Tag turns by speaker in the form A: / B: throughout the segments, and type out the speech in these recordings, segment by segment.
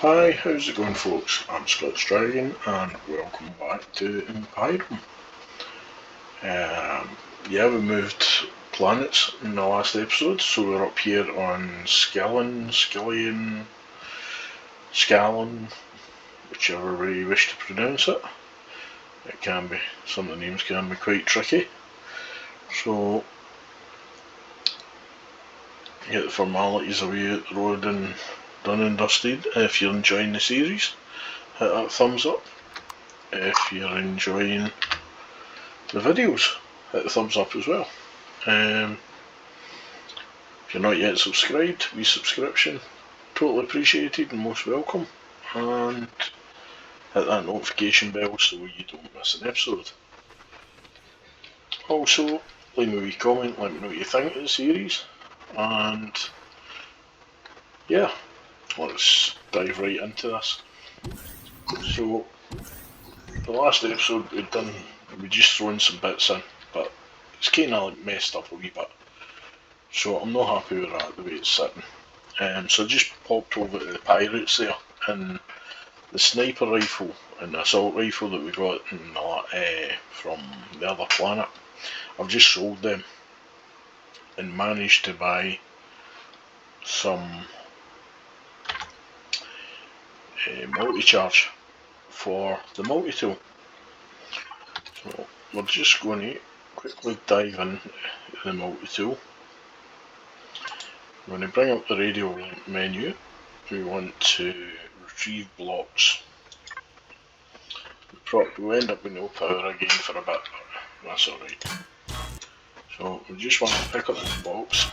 A: Hi, how's it going folks? I'm Scott's Dragon and welcome back to Empyrion. Yeah, we moved planets in the last episode, so we're up here on Scallon, whichever way you wish to pronounce it. Some of the names can be quite tricky. So, get the formalities away at the road and done and dusted. If you're enjoying the series, hit that thumbs up. If you're enjoying the videos, hit the thumbs up as well. If you're not yet subscribed, resubscription, totally appreciated and most welcome. And hit that notification bell so you don't miss an episode. Also, leave me a wee comment, let me know what you think of the series. And yeah, let's dive right into this. So, the last episode we just thrown some bits in, but it's kind of like messed up a wee bit. So I'm not happy with that, the way it's sitting. So I just popped over to the pirates there, and the sniper rifle and the assault rifle that we got from the other planet, I've just sold them and managed to buy some multi-charge for the multi-tool. So we're just going to quickly dive in the multi-tool. When we bring up the radio menu, we want to retrieve blocks. We end up with no power again for a bit, but that's alright. So we just want to pick up the box.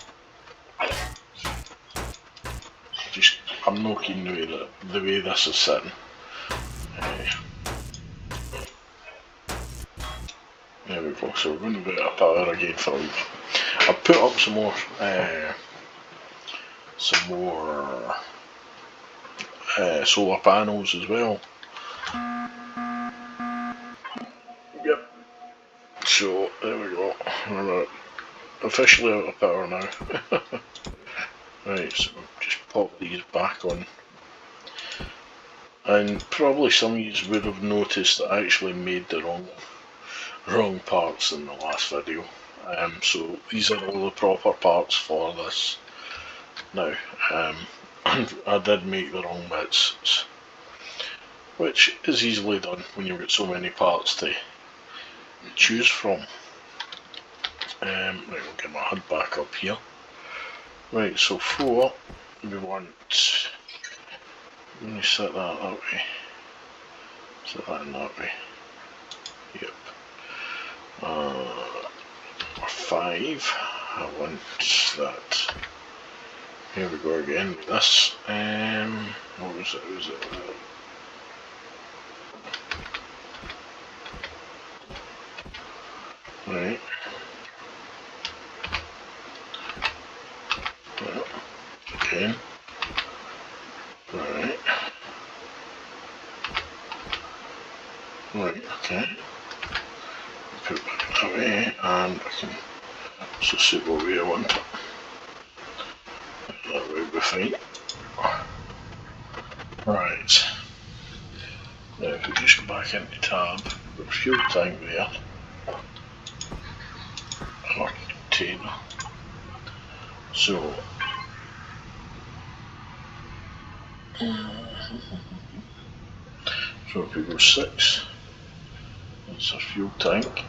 A: I'm not keen the way this is sitting. There we go, so we're going to get a power again for a wee bit. I've put up some more solar panels as well. Yep. So there we go. We're officially out of power now. Right, so just pop these back on. And probably some of you would have noticed that I actually made the wrong parts in the last video. So these are all the proper parts for this. Now, I did make the wrong bits, which is easily done when you've got so many parts to choose from. Right, we'll get my HUD back up here. Right, so for we want, let me set that way. Set that in that way. Yep. For 5, I want that. Here we go again with this. What was it? Right. Well, again. Right. Right, okay. Put it back that way, and I can just see what way I want it. That way will be fine. Right. Now if we just go back into tab, we've got a fuel tank there. Or container. So if we go 6, that's our fuel tank.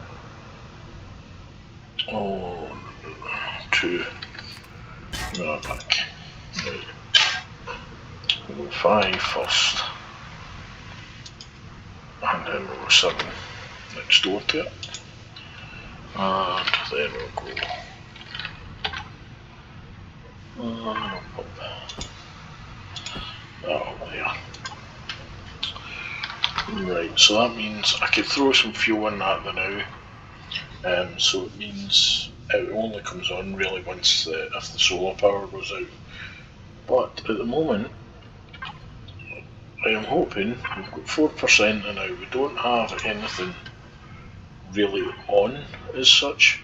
A: Oh, 2. Give me that back. Right. We'll go 5 first. And then we'll go 7 next door to it. And then we'll go up there. Right, so that means I could throw some fuel in that now. So it means it only comes on really once if the solar power goes out. But at the moment, I am hoping we've got 4% and now we don't have anything really on as such.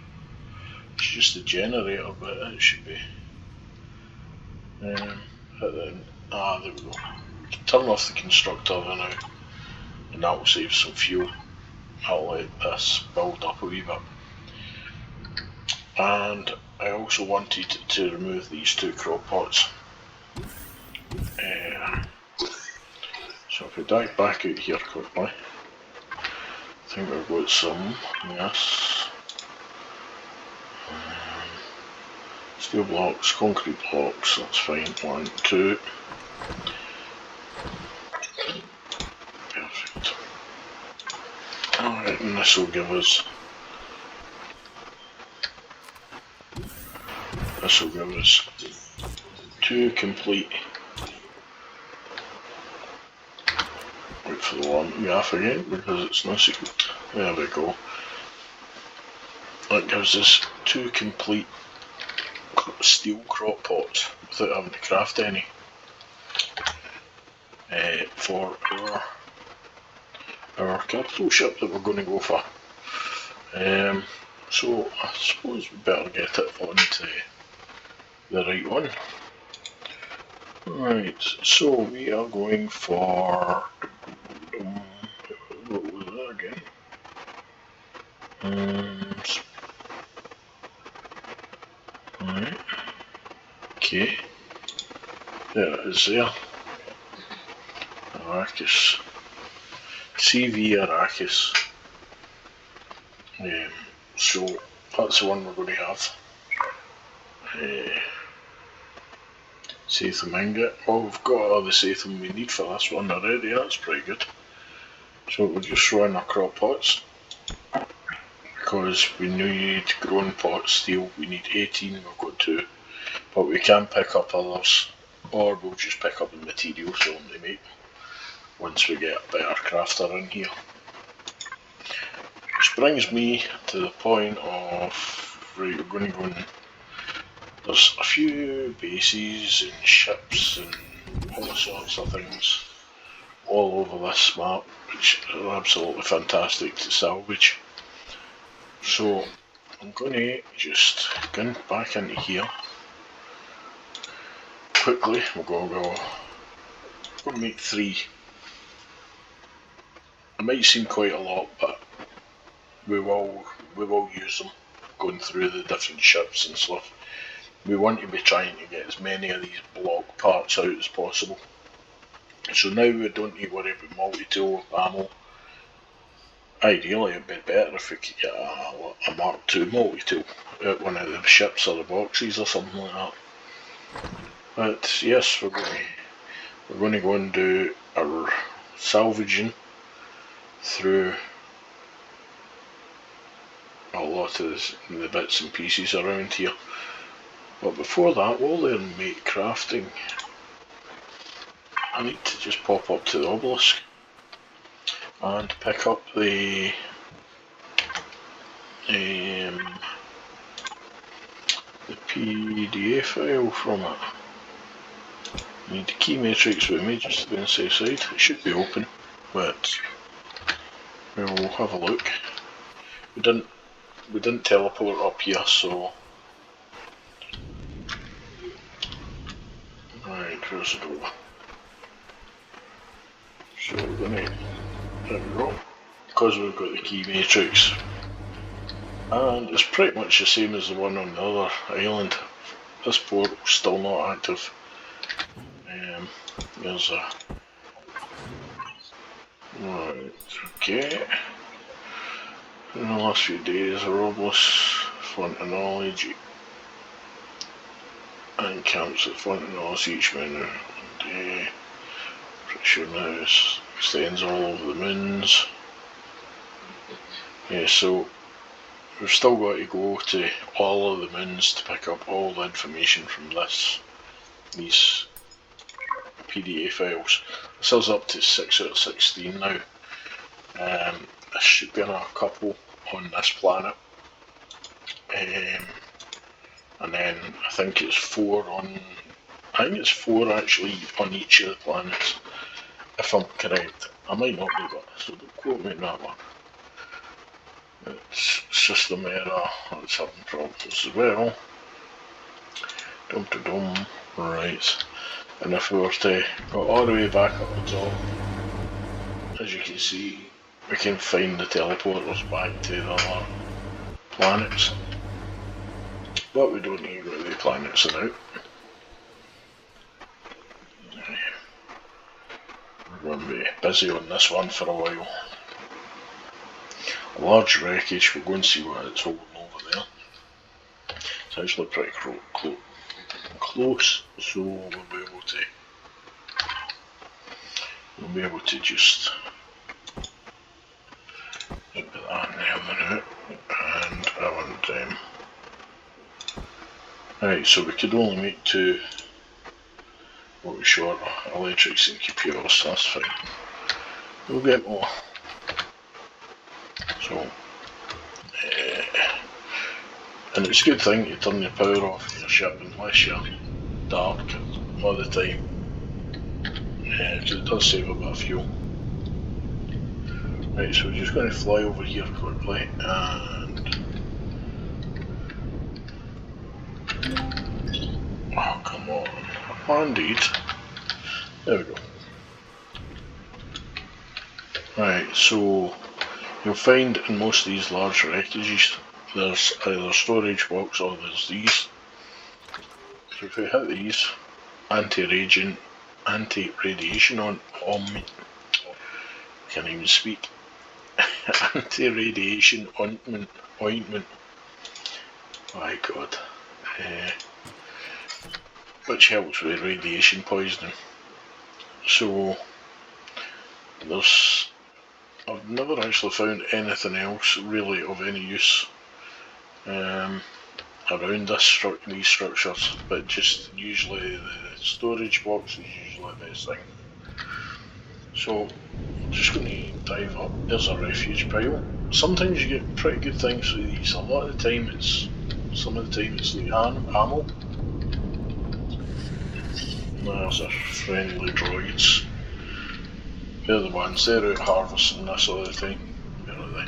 A: It's just the generator, but it should be. There we go. turn off the constructor now, and that will save some fuel. I'll let this build up a wee bit. And I also wanted to remove these two crop pots. So if we dive back out here quickly, I think we've got some, yes. Steel blocks, concrete blocks, that's fine. 1, 2. Perfect. Alright, and this will give us 2 complete. Wait for the lamp to be off again because it's no secret. There we go. That gives us 2 complete steel crop pots without having to craft any for our capital ship that we're going to go for. So I suppose we better get it onto the right one. Right, so we are going for what was that again? Right. Okay. There it is there. Arrakis. CV Arrakis. So that's the one we're going to have. Satham ingot. Oh, we've got all the Satham we need for this one already, that's pretty good. So we'll just throw in our crop pots. Because we need grown pot steel, we need 18, we've got 2. But we can pick up others, or we'll just pick up the materials for them to make once we get a better crafter in here. Which brings me to the point of, right, we're going to go and there's a few bases and ships and all sorts of things all over this map, which are absolutely fantastic to salvage. So I'm going to just go back into here quickly. We're going to make 3. It might seem quite a lot, but we will use them going through the different ships and stuff. We want to be trying to get as many of these block parts out as possible. So now we don't need to worry about multi-tool ammo. Ideally it'd be better if we could get a Mark II multi-tool out one of the ships or the boxes or something like that. But yes, we're going to go and do our salvaging through a lot of the bits and pieces around here. But before that, we'll learn make crafting. I need to just pop up to the obelisk and pick up the PDA file from it. I need the key matrix with me just to be on the safe side. It should be open, but we'll have a look. We didn't teleport up here, so right, where's the door? So we're gonna, there we go, because we've got the key matrix, and it's pretty much the same as the one on the other island. This portal's still not active. There's a right, okay. In the last few days, a Robles Font of Knowledge and camps at Font of Knowledge each minute. Pretty sure now it extends all over the moons. Yeah, so we've still got to go to all of the moons to pick up all the information from these PDA files. This is up to 6 out of 16 now. There should be another couple on this planet, and then I think it's 4 on. I think it's 4 actually on each of the planets, if I'm correct. I might not be, but so don't quote me on that one. It's system error. It's having problems as well. Dum to dum. Right. And if we were to go all the way back up the top, as you can see, we can find the teleporters back to the other planets. But we don't need to go to the planets now. We're going to be busy on this one for a while. A large wreckage, we'll go and see what it's holding over there. It's actually pretty close, so we'll be able to just put that in there a minute, and I want right, so we could only make 2 what we short electrics and computers, that's fine. We'll get more. So and it's a good thing to turn your power off your ship unless you're dark all the time, because it does save a bit of fuel. Right, so we're just going to fly over here quickly and... oh, come on. Indeed. There we go. Right, so you'll find in most of these large wreckages there's either storage box or there's these. So if we hit these, anti-radiation on me. Can't even speak. Anti-radiation ointment. My God. Which helps with radiation poisoning. So I've never actually found anything else really of any use around these structures, but just usually the storage box is usually the best thing. So I'm just going to dive up. There's a refuge pile. Sometimes you get pretty good things with these. A lot of the time it's the ammo. There's our friendly droids. They're the ones, they're out harvesting this all the time. Where are they?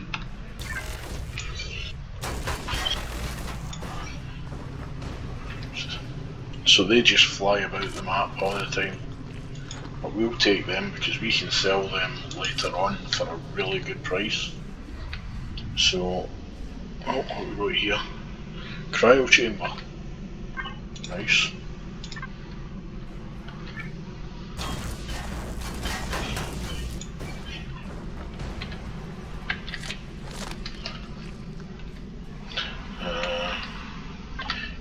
A: So they just fly about the map all the time. But we'll take them because we can sell them later on for a really good price. So, what have we got here? Cryo chamber. Nice.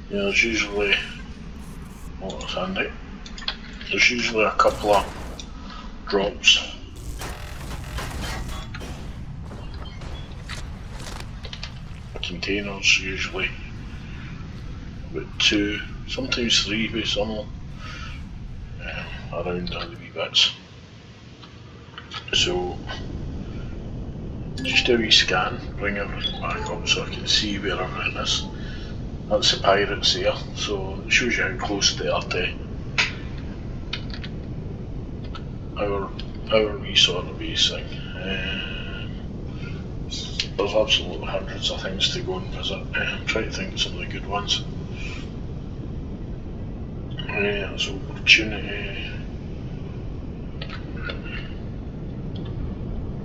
A: Yeah, there's usually, oh that's handy, there's usually a couple of drops. Containers usually about 2, sometimes 3 with some of them around the wee bits. So just a wee scan, bring everything back up so I can see where everything is. That's the pirates there, so it shows you how close they are to our wee sort of base thing. There's absolutely hundreds of things to go and visit. I'm trying to think of some of the good ones. There's opportunity.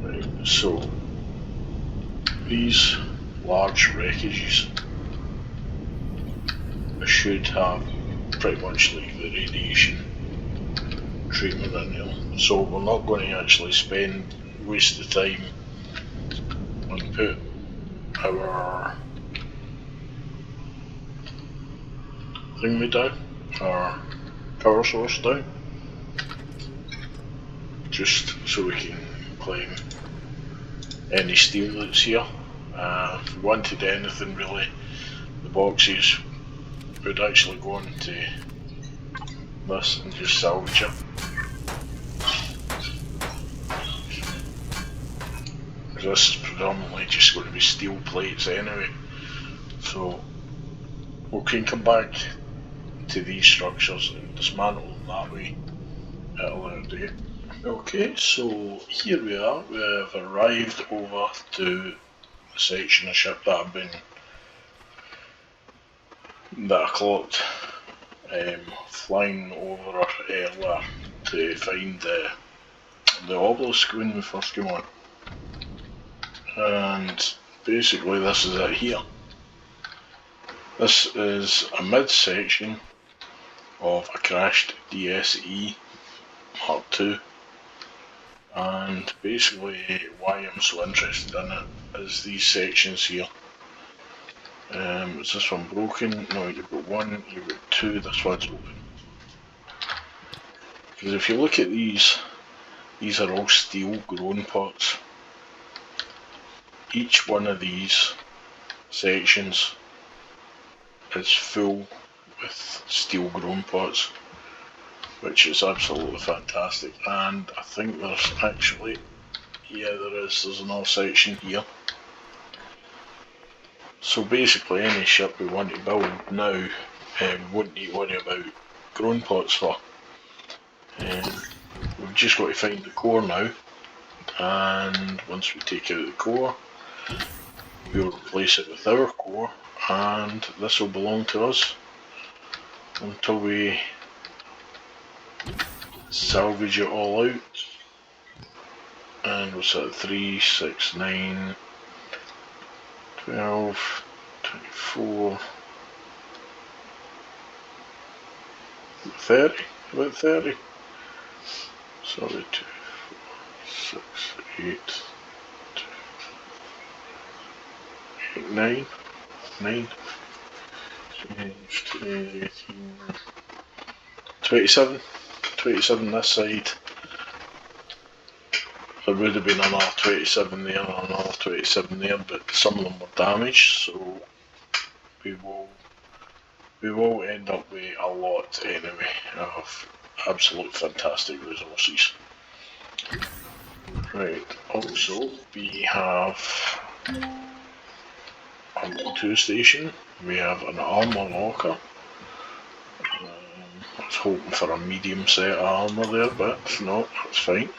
A: Right, so these large wreckages should have pretty much like the radiation treatment in them. So we're not going to actually waste the time and put our thingy down, our power source down, just so we can claim any steel that's here. If we wanted anything really, the boxes would actually go into this and just salvage it. This is predominantly just going to be steel plates anyway, so we can come back to these structures and dismantle them that way at a later date. Okay, so here we are. We have arrived over to the section of ship that I clocked flying over earlier to find the obelisk when we first came on. And basically this is it here. This is a mid-section of a crashed DSE Mark II, and basically why I'm so interested in it is these sections here. Is this one broken? No, you've got one, you've got two, this one's open. Because if you look at these are all steel grown pots. Each one of these sections is full with steel grown pots, which is absolutely fantastic. And I think there's actually, yeah, there's another section here. So basically any ship we want to build now, we wouldn't need to worry about grown pots for. We've just got to find the core now, and once we take out the core, we'll replace it with our core, and this will belong to us until we salvage it all out. And we'll set 3, 6, 9, 12, 24, 30, about 30. Sorry, 2, 4, 6, 8, 9, 18, 27 this side. There would have been another 27 there and another 27 there, but some of them were damaged, so we will end up with a lot anyway of absolute fantastic resources. Right, also we have a O2 station, we have an armour locker. I was hoping for a medium set of armour there, but if not, that's fine.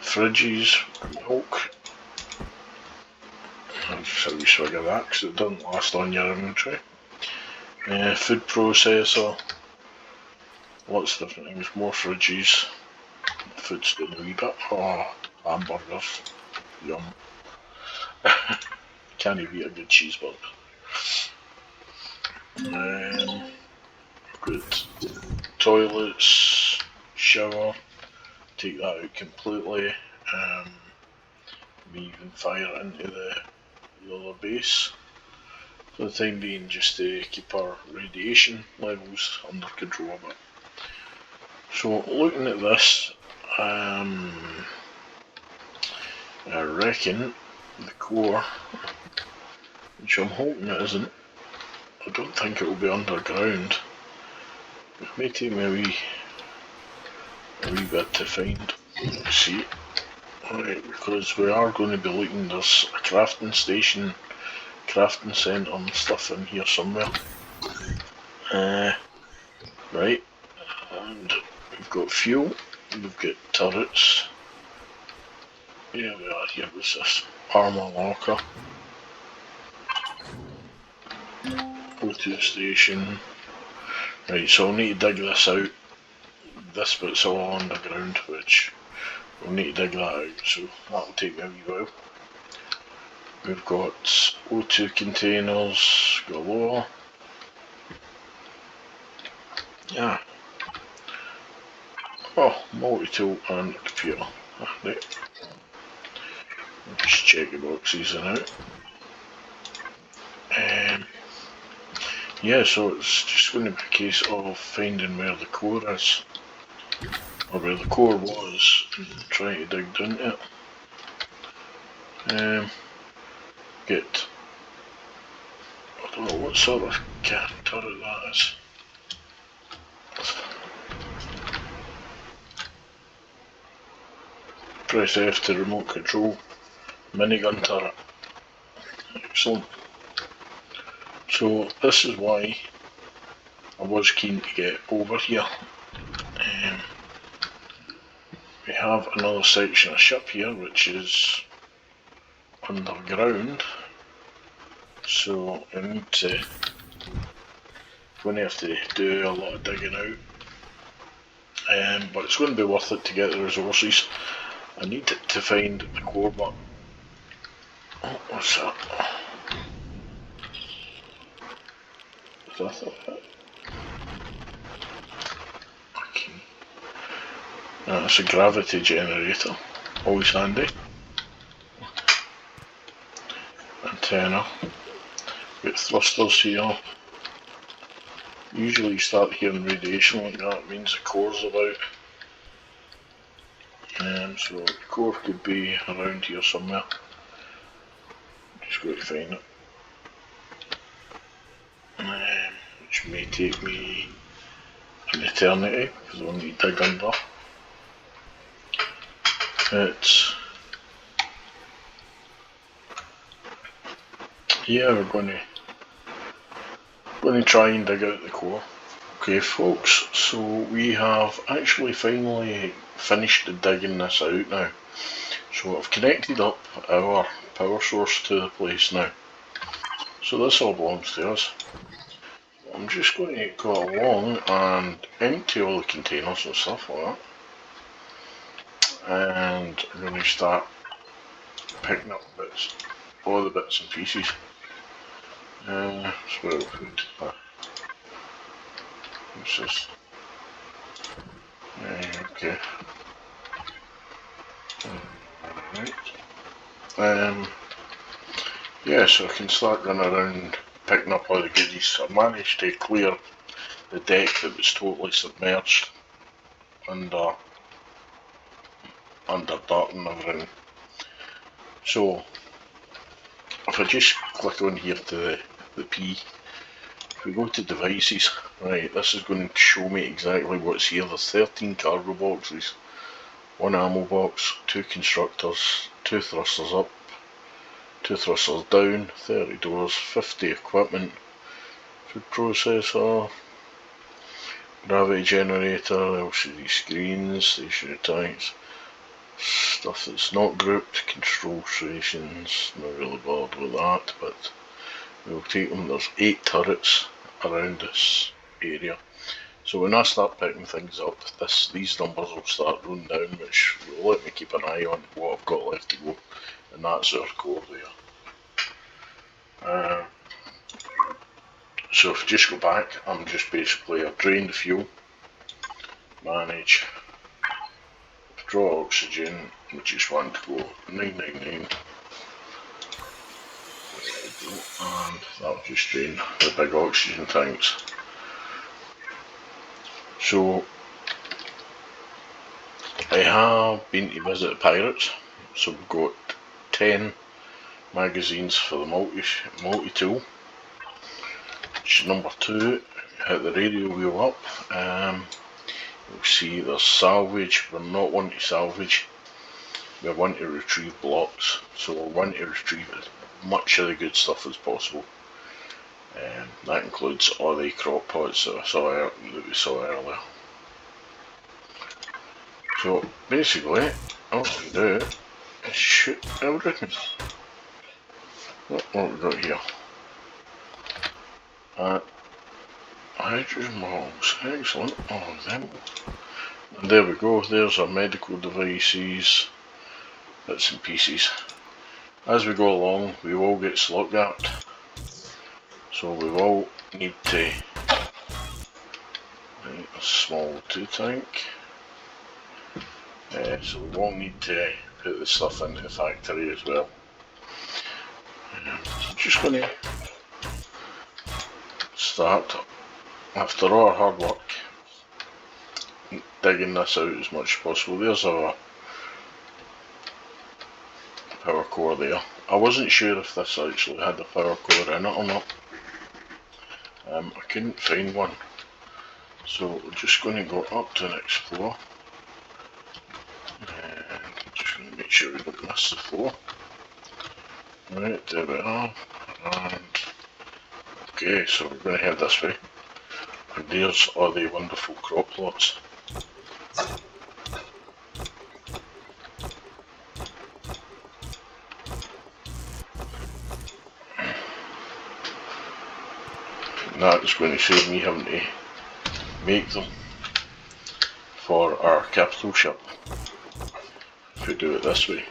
A: Fridges, milk. I'll just have a wee swig of that because it doesn't last on your inventory. Food processor, lots of different things, more fridges. Food's getting a wee bit. Oh, hamburgers, yum. Can't even eat a good cheeseburger. Good toilets, shower, take that out completely. We even fire into the other base for the time being, just to keep our radiation levels under control a bit. So looking at this, I reckon the core, which I'm hoping it isn't, I don't think it will be underground. It may take me a wee bit to find. Let's see. Right, because we are going to be looking, there's a crafting station, crafting centre and stuff in here somewhere. Right, and we've got fuel, we've got turrets. Here we are, here was this armour locker. O2 station. Right, so I'll need to dig this out. This bit's all underground, which we'll need to dig that out, so that'll take me a wee while. We've got O2 containers galore. Yeah. Oh, multi-tool and computer. Right. Just check the boxes in out. Yeah, so it's just going to be a case of finding where the core is, or where the core was, and trying to dig down to it. Get, I don't know what sort of cannon turret that is. Press F to remote control. Minigun turret. Excellent. So this is why I was keen to get over here. We have another section of ship here which is underground, so I need to Going to have to do a lot of digging out. But it's going to be worth it to get the resources. I need to find the core, but what's that? Is that it? Okay. That's a gravity generator, always handy. Antenna. Got thrusters here. Usually you start hearing radiation like that, it means the core's about. So the core could be around here somewhere. Just got to find it. Which may take me an eternity, because I'll need to dig under. Yeah, we're going to try and dig out the core. Okay folks, so we have actually finally finished digging this out now. So I've connected up our power source to the place now. So this all belongs to us. I'm just going to go along and empty all the containers and stuff like that. And I'm going to start picking up bits, all the bits and pieces. Spoiled food. What's this? Okay. Right. Yeah, so I can start running around picking up all the goodies. I managed to clear the deck that was totally submerged under dirt and everything. So if I just click on here to the P, if we go to devices, right, this is going to show me exactly what's here. There's 13 cargo boxes, 1 ammo box, 2 constructors, 2 thrusters up, 2 thrusters down, 30 doors, 50 equipment, food processor, gravity generator, LCD screens, stationary tanks, stuff that's not grouped, control stations, not really bothered with that, but we'll take them. There's 8 turrets around this area. So when I start picking things up, these numbers will start running down, which will let me keep an eye on what I've got left to go, and that's our core there. So if I just go back, I'm just basically, I've drained the fuel, manage, draw oxygen, we just want to go 999, and that'll just drain the big oxygen tanks. So I have been to visit the pirates, so we've got 10 magazines for the multi-tool. Which is number 2, hit the radio wheel up, you'll see there's salvage. We're not one to salvage, we want to retrieve blocks, so we want to retrieve as much of the good stuff as possible. That includes all the crop pots that we saw earlier. So basically, all we do is shoot everything. What have we got here? Hydrogen balls, excellent, all of them. And there we go, there's our medical devices, bits and pieces. As we go along, we will get slot gapped. So we will need to a small 2 tank. So we will need to put the stuff into the factory as well. So just going to start, after all our hard work, digging this out as much as possible. There's our power core there. I wasn't sure if this actually had a power core in it or not. I couldn't find one, so we're just going to go up to the next floor, and just going to make sure we don't miss the floor. Right, there we are, and okay, so we're going to head this way, and there's all the wonderful crop plots. That's going to save me having to make them for our capital ship if we do it this way.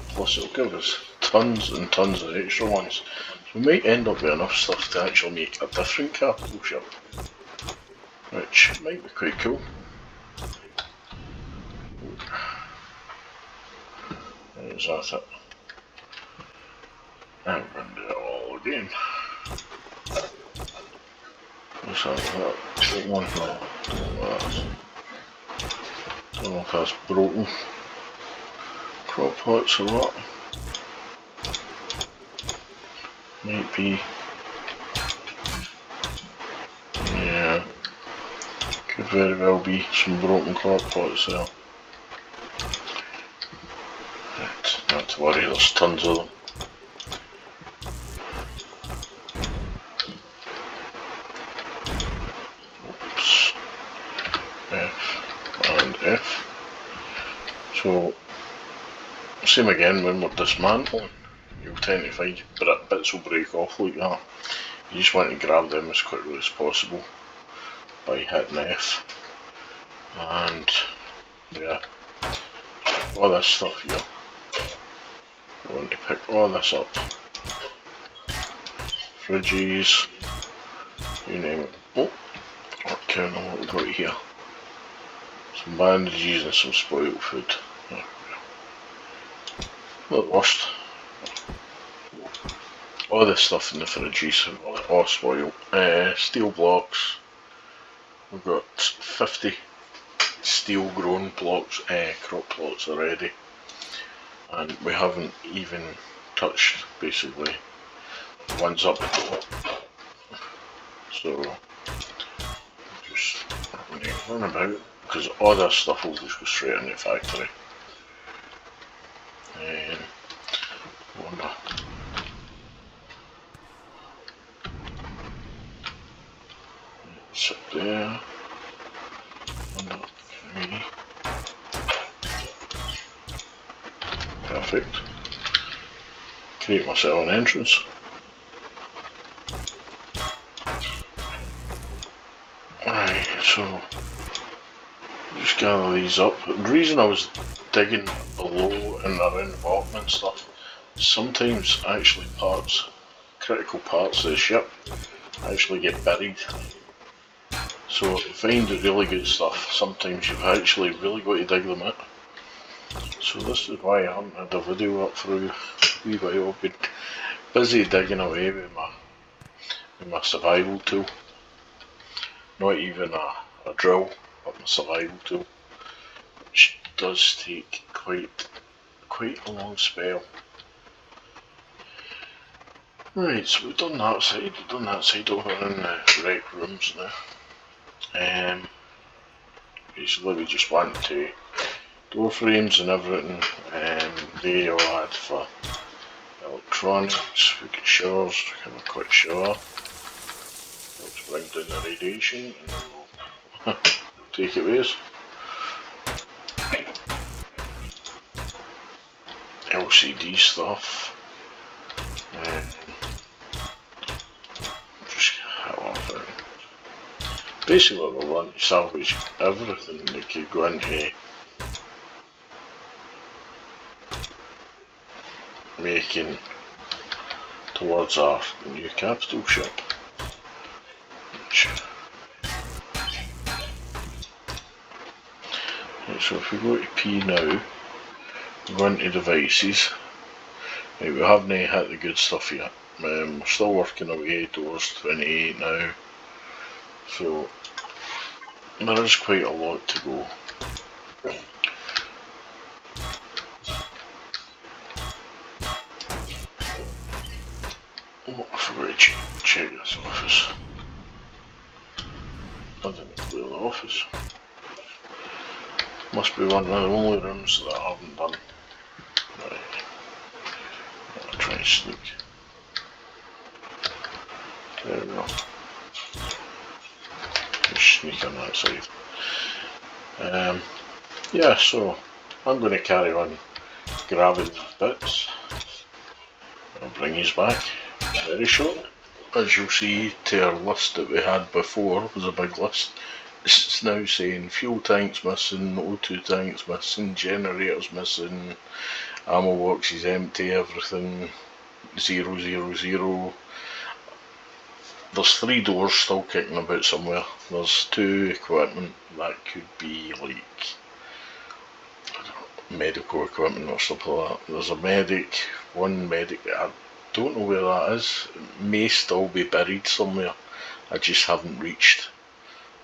A: Plus it'll give us tons and tons of extra ones. So we might end up with enough stuff to actually make a different capital ship, which might be quite cool. Is that it? And we're going to do it all again. What's that? Take one for that. Don't know if that's broken. Crop pots or what? Might be. Yeah. Could very well be some broken crop pots there. Right, not to worry, there's tons of them. Oops. F and F. So, same again when we're dismantling. You'll tend to find bits will break off like that. You just want to grab them as quickly as possible by hitting F. And yeah, all this stuff here. I want to pick all this up. Fridges, you name it. Oh, what count on what we've got here. Some bandages and some spoiled food. Not worst. All this stuff in the fridges, all spoiled. Steel blocks. We've got 50 steel grown blocks, crop plots already. And we haven't even touched basically the ones up the top. So just run about, because all this stuff will just go straight in the factory. And wonder. It's up there. Wonder 3. Perfect. Create myself an entrance. Right, so just gather these up. The reason I was digging below and around the bottom and stuff, sometimes actually critical parts of the ship actually get buried. So to find the really good stuff, sometimes you've actually really got to dig them out. So this is why I haven't had a video up for a wee while. I've been busy digging away with my survival tool. Not even a drill, but my survival tool, which does take quite a long spell. Right, so we've done that side, over in the rec rooms now. Basically we just want to door frames and everything, they all had for electronics. We get showers, have a quick shower. Let's bring down the radiation and then we'll take it with us. LCD stuff. Just hit off it. Basically we want to salvage everything that could go into making towards our new capital ship. Right, so if we go to P now, go into devices. Right, we haven't hit the good stuff yet. We're still working away towards 28 now, so there is quite a lot to go. Oh, I forgot to check this office. I didn't clear the office. Must be one of the only rooms that I haven't done. Right. I'll try and sneak. There we go. Just sneak on that side. Yeah, so I'm going to carry on grabbing these bits. I'll bring these back very shortly. as you'll see, to our list that we had before was a big list. It's now saying fuel tanks missing, O2 tanks missing, generators missing, ammo box is empty, everything 0, 0, 0. There's 3 doors still kicking about somewhere. There's 2 equipment that could be like medical equipment or something like that. There's a medic, 1 medic. I don't know where that is. It may still be buried somewhere. I just haven't reached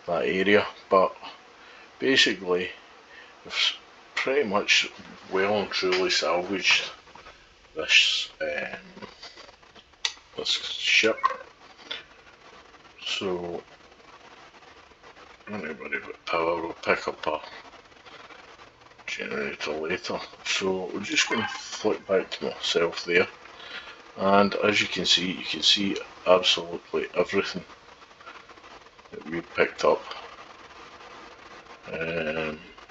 A: that area. But basically, we've pretty much well and truly salvaged this ship. So, don't worry about power, we'll pick up a generator later. So we're just going to flick back to myself there, and as you can see absolutely everything that we picked up.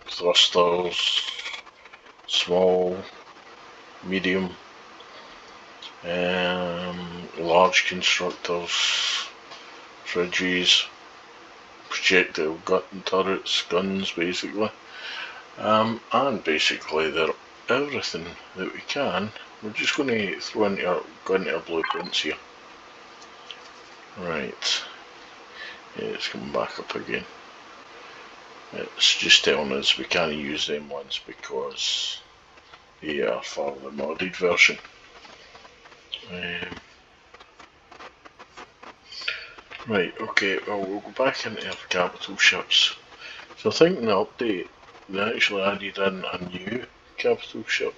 A: Thrusters, small, medium, large constructors, fridges, projectile gun turrets, guns basically. And basically they're everything that we can. We're just going to go into our blueprints here. Right, yeah, it's coming back up again. It's just telling us we can't use them ones because they are for the modded version. Right, okay, well we'll go back into our capital ships. So I think in the update they actually added in a new capital ship.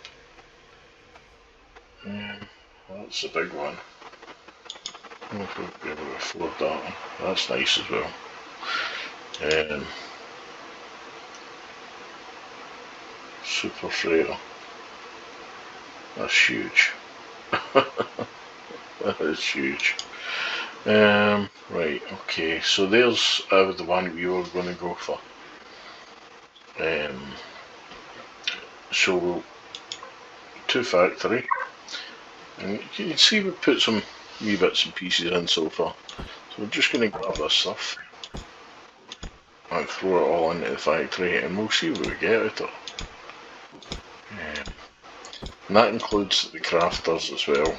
A: That's the big one. I don't know if we'll be able to afford that one. That's nice as well. Super freighter. That's huge. That is huge. Right, okay, so there's the one we were going to go for. So, to factory, and you can see we put some wee bits and pieces in so far. So we're just going to grab this stuff and throw it all into the factory, and we'll see what we get out of it. And that includes the crafters as well.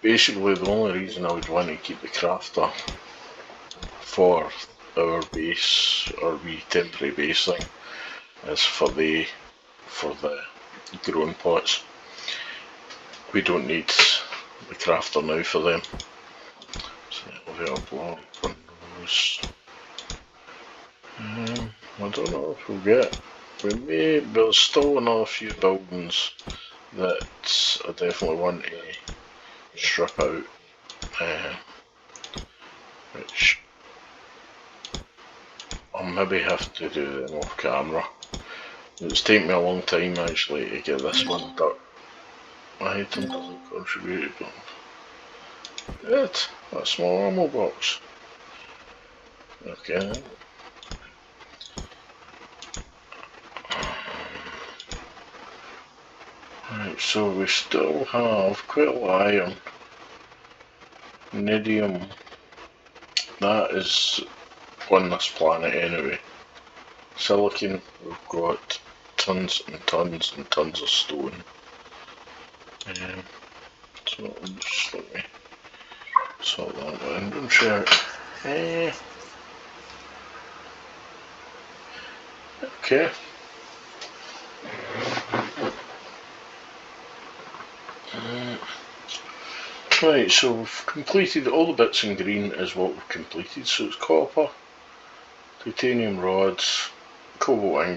A: Basically, the only reason I would want to keep the crafter for our base, or wee temporary base thing, is for the growing pots. We don't need the crafter now for them. So that'll be one of those. I don't know if we'll get. We may, but there's still another few buildings that I definitely want to strip out, which I'll maybe have to do them off camera. It's taken me a long time actually to get this one done. Item doesn't contribute, but that small ammo box. Okay. Right, so we still have quite a lot of iron. Nidium. That is on this planet anyway. Silicon, we've got tons and tons and tons of stone. So just let me sort that one. Don't check. Okay. Right, so we've completed all the bits in green is what we've completed. So it's copper, titanium rods, cobalt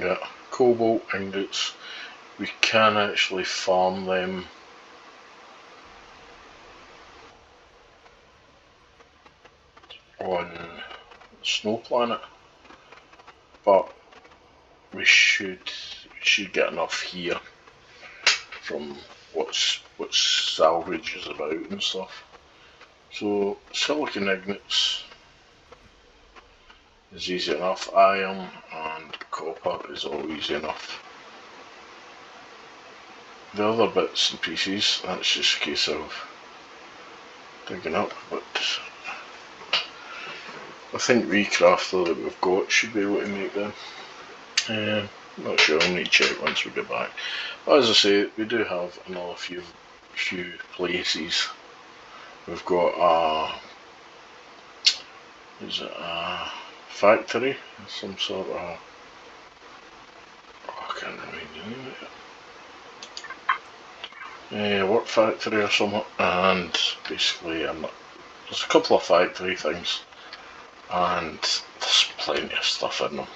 A: ingots. We can actually farm them on Snow Planet, but we should get enough here from what salvage is about and stuff. So silicon ignits is easy enough. Iron and copper is all easy enough. The other bits and pieces, that's just a case of digging up, but I think Recrafter that we've got should be able to make them. Not sure, I'll need to check once we get back. As I say, we do have another few places. We've got a factory, some sort of, I can't remember the name of it. Work factory or something, and basically there's a couple of factory things, and there's plenty of stuff in them.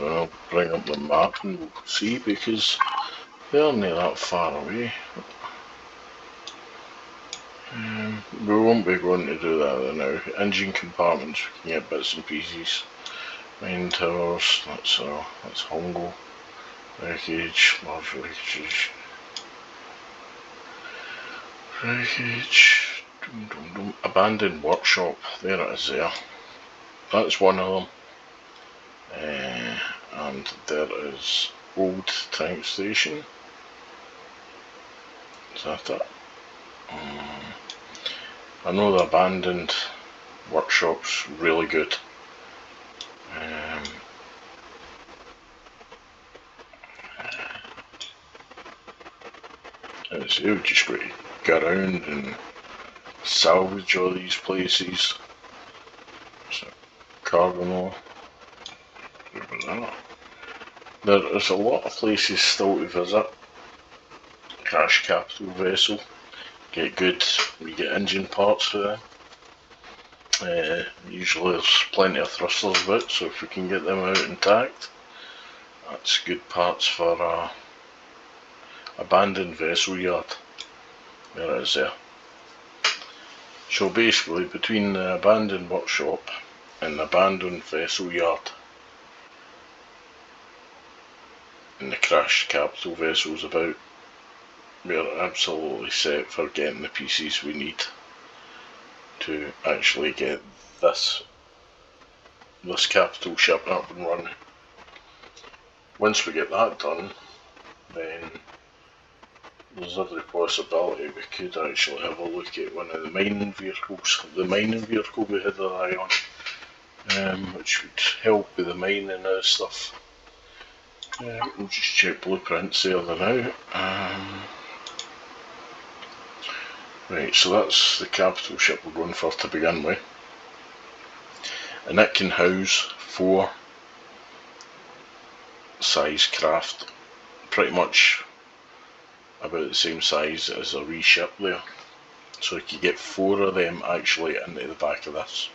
A: I'll bring up the map and we'll see, because they're not that far away. We won't be going to do that now. Engine compartments, we can get bits and pieces. Main towers, that's Hongo. Wreckage, large wreckage. Abandoned workshop, there it is there. That's one of them. And there is old tank station. Is that it? I know the abandoned workshop's really good. So we've just got to get around and salvage all these places. So, cargo. There is a lot of places still to visit. Crash capital vessel. We get engine parts for them. Usually there's plenty of thrusters about, so if we can get them out intact, that's good parts for a abandoned vessel yard. There it is there. So basically between the abandoned workshop and the abandoned vessel yard and the crashed capital vessels about, we're absolutely set for getting the pieces we need to actually get this capital ship up and running. Once we get that done, then there's every possibility we could actually have a look at one of the mining vehicles. The mining vehicle we had our eye on, which would help with the mining and stuff. We'll just check blueprints there now. Right, so that's the capital ship we're going for to begin with. And it can house 4 size craft, pretty much about the same size as a wee ship there. So you can get 4 of them actually into the back of this.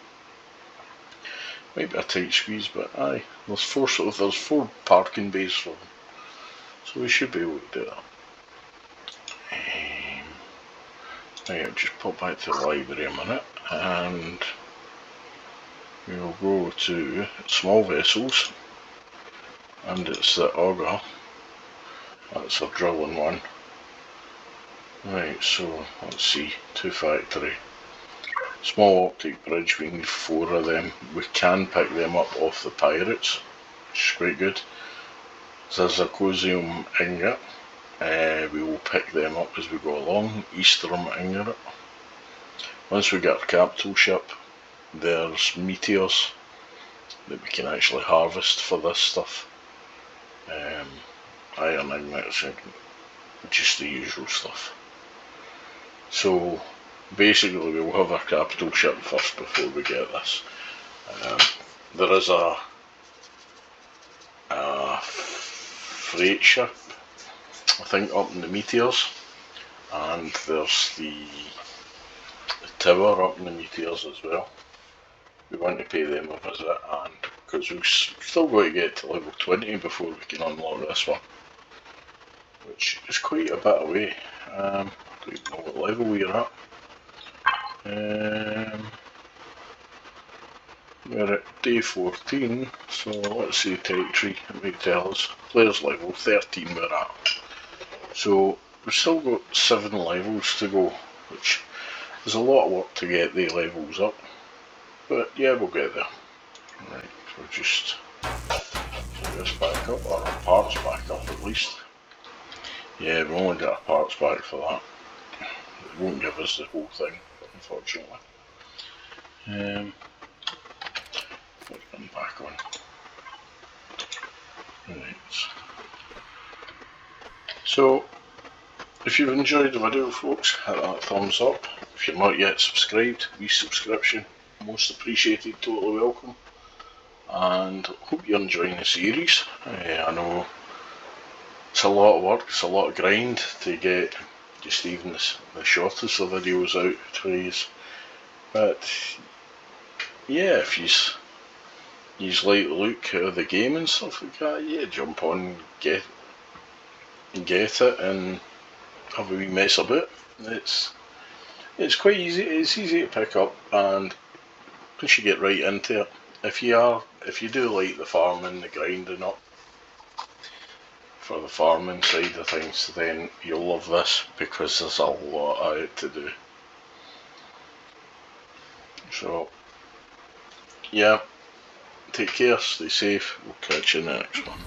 A: Might be a tight squeeze, but aye, there's 4 parking bays for them. So we should be able to do that. Right, I'll just pop back to the library a minute, and we'll go to small vessels, and it's the auger. That's a drilling one. Right, so let's see, 2 factory. Small optic bridge, we need 4 of them. We can pick them up off the pirates, which is quite good. Zirconium ingot, we will pick them up as we go along. Eastern ingot. Once we get our capital ship, there's meteors that we can actually harvest for this stuff. Iron ingots, just the usual stuff. So basically we'll have our capital ship first before we get this. There is a freight ship, I think, up in the meteors, and there's the tower up in the meteors as well. We want to pay them a visit, and because we've still got to get to level 20 before we can unlock this one, which is quite a bit away. I don't even know what level we're at. We're at day 14, so let's see territory, it might tell us. Players level 13 we're at. So we've still got 7 levels to go, which is a lot of work to get the levels up. But yeah, we'll get there. Right, so just put this back up, or our parts back up at least. Yeah, we only got our parts back for that. It won't give us the whole thing, unfortunately. Put them back on. Right. So, if you've enjoyed the video, folks, hit that thumbs up. If you're not yet subscribed, resubscription, most appreciated, totally welcome. And hope you're enjoying the series. I know it's a lot of work, it's a lot of grind to get just even the shortest of videos out to you. But yeah, if you like the look of the game and stuff like that, yeah, jump on, get it, and have a wee mess about. It's quite easy. It's easy to pick up, and once you get right into it, if you do like the farming, the grinding up for the farming side of things, then you'll love this because there's a lot of it to do. So yeah, take care, stay safe. We'll catch you in the next one.